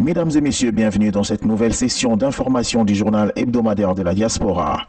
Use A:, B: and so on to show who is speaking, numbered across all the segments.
A: Mesdames et messieurs, bienvenue dans cette nouvelle session d'information du journal hebdomadaire de la diaspora.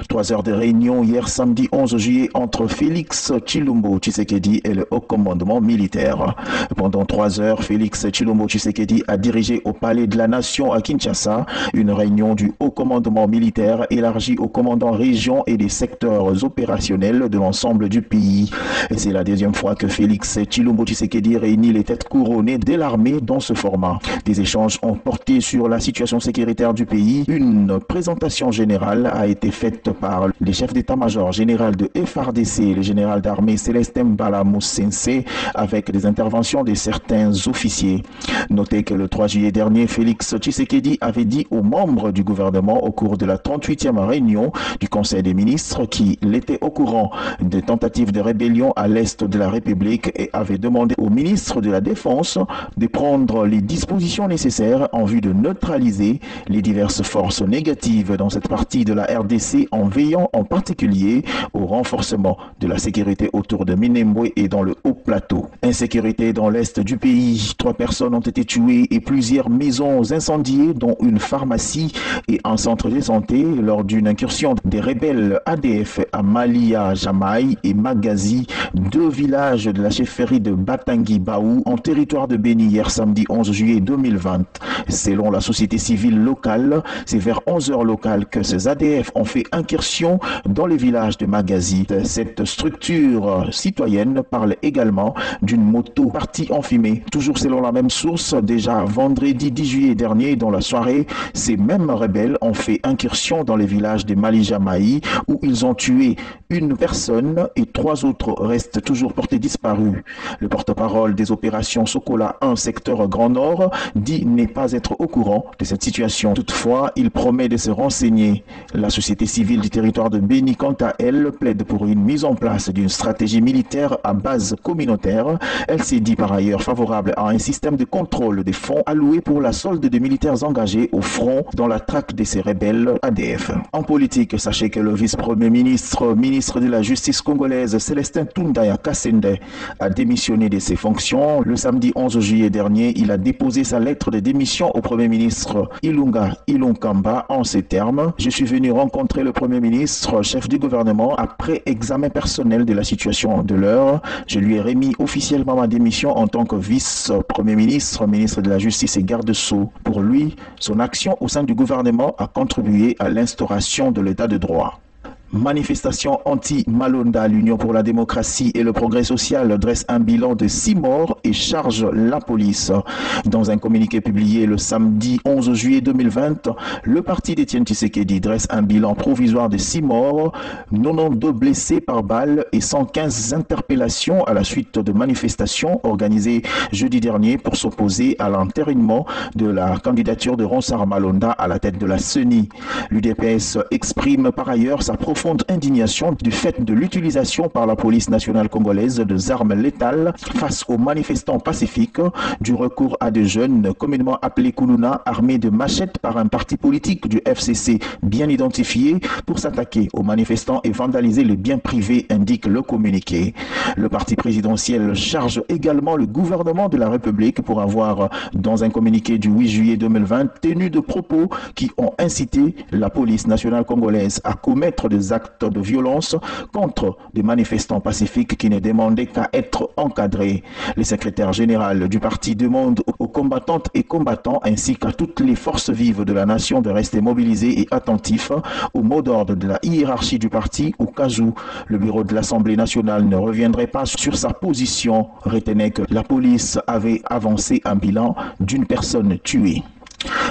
A: 3 heures de réunion hier samedi 11 juillet entre Félix Tshilombo Tshisekedi et le haut commandement militaire. Pendant 3 heures, Félix Tshilombo Tshisekedi a dirigé au Palais de la Nation à Kinshasa une réunion du haut commandement militaire élargie aux commandants régions et des secteurs opérationnels de l'ensemble du pays. Et c'est la deuxième fois que Félix Tshilombo Tshisekedi réunit les têtes couronnées de l'armée dans ce format. Des échanges ont porté sur la situation sécuritaire du pays. Une présentation générale a été faite par les chefs d'état-major général de FARDC, le général d'armée Célestin Mbala Moussense, avec des interventions de certains officiers. Notez que le 3 juillet dernier, Félix Tshisekedi avait dit aux membres du gouvernement au cours de la 38e réunion du Conseil des ministres qu'il était au courant des tentatives de rébellion à l'est de la République et avait demandé au ministre de la Défense de prendre les dispositions nécessaires en vue de neutraliser les diverses forces négatives dans cette partie de la RDC en veillant en particulier au renforcement de la sécurité autour de Minembwe et dans le Haut-Plateau. Insécurité dans l'est du pays. 3 personnes ont été tuées et plusieurs maisons incendiées, dont une pharmacie et un centre de santé lors d'une incursion des rebelles ADF à Malia, Jamaï et Magazi, 2 villages de la chefferie de Batangui-Baou en territoire de Béni hier samedi 11 juillet 2020. Selon la société civile locale, c'est vers 11h locales que ces ADF ont fait incursion dans les villages de Magazi. Cette structure citoyenne parle également d'une moto partie en fumée. Toujours selon la même source, déjà vendredi 10 juillet dernier, dans la soirée, ces mêmes rebelles ont fait incursion dans les villages de Malijamaï où ils ont tué une personne et 3 autres restent toujours portés disparus. Le porte-parole des opérations Sokola 1 secteur Grand Nord dit ne pas être au courant de cette situation. Toutefois, il promet de se renseigner. La société civile du territoire de Béni, quant à elle, plaide pour une mise en place d'une stratégie militaire à base communautaire. Elle s'est dit par ailleurs favorable à un système de contrôle des fonds alloués pour la solde des militaires engagés au front dans la traque de ces rebelles ADF. En politique, sachez que le vice-premier ministre de la Justice congolaise, Célestin Tundaya Kassende, a démissionné de ses fonctions. Le samedi 11 juillet dernier, il a déposé sa lettre de démission au premier ministre Ilunga Ilunkamba en ces termes: je suis venu rencontrer le Premier ministre, chef du gouvernement, après examen personnel de la situation de l'heure. Je lui ai remis officiellement ma démission en tant que vice-premier ministre, ministre de la Justice et garde-sceau. Pour lui, son action au sein du gouvernement a contribué à l'instauration de l'état de droit. Manifestation anti-Malonda, l'Union pour la démocratie et le progrès social dresse un bilan de 6 morts et charge la police. Dans un communiqué publié le samedi 11 juillet 2020, le parti d'Étienne Tshisekedi dresse un bilan provisoire de 6 morts, 92 blessés par balle et 115 interpellations à la suite de manifestations organisées jeudi dernier pour s'opposer à l'entérinement de la candidature de Ronsard Malonda à la tête de la CENI. L'UDPS exprime par ailleurs sa profonde indignation du fait de l'utilisation par la police nationale congolaise de armes létales face aux manifestants pacifiques, du recours à des jeunes communément appelés Koulouna armés de machettes par un parti politique du FCC bien identifié pour s'attaquer aux manifestants et vandaliser les biens privés, indique le communiqué. Le parti présidentiel charge également le gouvernement de la République pour avoir, dans un communiqué du 8 juillet 2020, tenu de propos qui ont incité la police nationale congolaise à commettre des actes de violence contre des manifestants pacifiques qui ne demandaient qu'à être encadrés. Le secrétaire général du parti demande aux combattantes et combattants ainsi qu'à toutes les forces vives de la nation de rester mobilisés et attentifs au mot d'ordre de la hiérarchie du parti au cas où le bureau de l'Assemblée nationale ne reviendrait pas sur sa position. Retenez que la police avait avancé un bilan d'une personne tuée.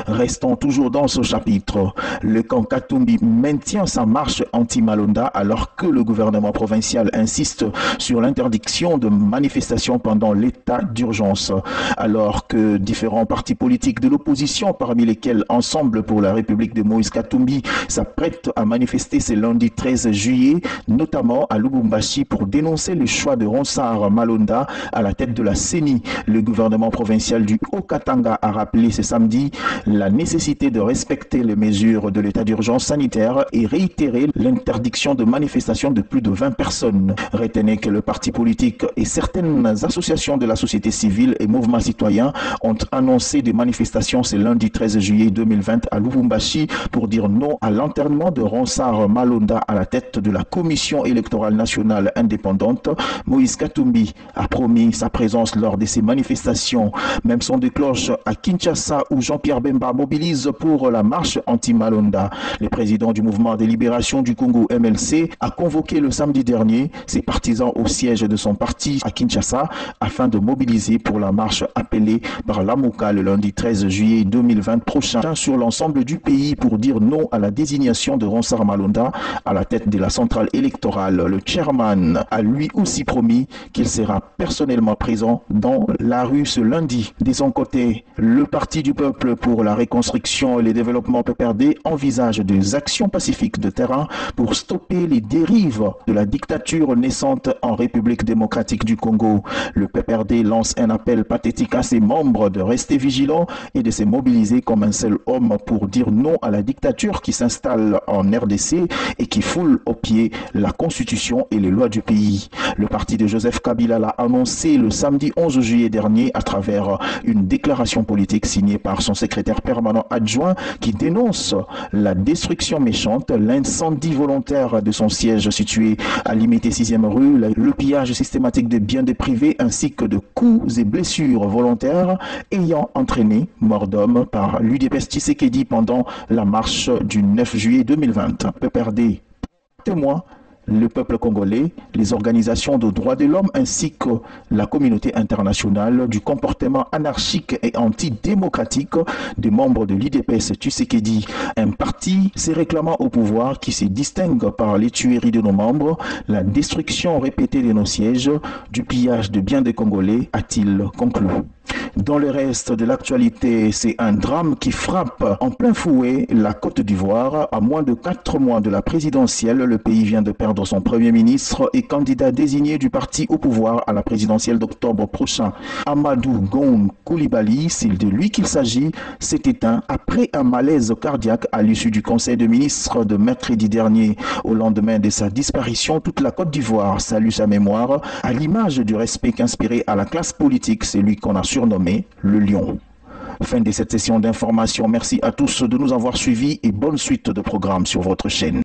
A: Restons toujours dans ce chapitre. Le camp Katumbi maintient sa marche anti-Malonda alors que le gouvernement provincial insiste sur l'interdiction de manifestations pendant l'état d'urgence. Alors que différents partis politiques de l'opposition, parmi lesquels Ensemble pour la République de Moïse Katumbi, s'apprêtent à manifester ce lundi 13 juillet, notamment à Lubumbashi, pour dénoncer le choix de Ronsard Malonda à la tête de la CENI. Le gouvernement provincial du Haut-Katanga a rappelé ce samedi la nécessité de respecter les mesures de l'état d'urgence sanitaire et réitérer l'interdiction de manifestations de plus de 20 personnes. Retenez que le parti politique et certaines associations de la société civile et mouvements citoyens ont annoncé des manifestations ce lundi 13 juillet 2020 à Lubumbashi pour dire non à l'enterrement de Ronsard Malonda à la tête de la Commission électorale nationale indépendante. Moïse Katumbi a promis sa présence lors de ces manifestations. Même son de cloche à Kinshasa où Jean-Pierre Bemba mobilise pour la marche anti-Malonda. Le président du mouvement de libération du Congo MLC a convoqué le samedi dernier ses partisans au siège de son parti à Kinshasa afin de mobiliser pour la marche appelée par l'AMOCA le lundi 13 juillet 2020 prochain sur l'ensemble du pays pour dire non à la désignation de Ronsard Malonda à la tête de la centrale électorale. Le chairman a lui aussi promis qu'il sera personnellement présent dans la rue ce lundi. De son côté, le Parti du peuple pour la reconstruction et le développement PPRD envisage des actions pacifiques de terrain pour stopper les dérives de la dictature naissante en République démocratique du Congo. Le PPRD lance un appel pathétique à ses membres de rester vigilants et de se mobiliser comme un seul homme pour dire non à la dictature qui s'installe en RDC et qui foule aux pieds la constitution et les lois du pays. Le parti de Joseph Kabila l'a annoncé le samedi 11 juillet dernier à travers une déclaration politique signée par son secrétaire permanent adjoint qui dénonce la destruction méchante, l'incendie volontaire de son siège situé à Limité 6e rue, le pillage systématique des biens des privés ainsi que de coups et blessures volontaires ayant entraîné mort d'homme par l'UDPS Tshisekedi pendant la marche du 9 juillet 2020. PPRD témoin le peuple congolais, les organisations de droits de l'homme ainsi que la communauté internationale du comportement anarchique et antidémocratique des membres de l'UDPS Tshisekedi, un parti se réclamant au pouvoir qui se distingue par les tueries de nos membres, la destruction répétée de nos sièges, du pillage de biens des Congolais, a-t-il conclu. Dans le reste de l'actualité, c'est un drame qui frappe en plein fouet la Côte d'Ivoire. À moins de 4 mois de la présidentielle, le pays vient de perdre son premier ministre et candidat désigné du parti au pouvoir à la présidentielle d'octobre prochain. Amadou Gon Coulibaly, c'est de lui qu'il s'agit, s'est éteint après un malaise cardiaque à l'issue du conseil de ministres de mercredi dernier. Au lendemain de sa disparition, toute la Côte d'Ivoire salue sa mémoire à l'image du respect qu'inspiré à la classe politique, c'est lui qu'on a surnommé le Lion. Fin de cette session d'information. Merci à tous de nous avoir suivis et bonne suite de programmes sur votre chaîne.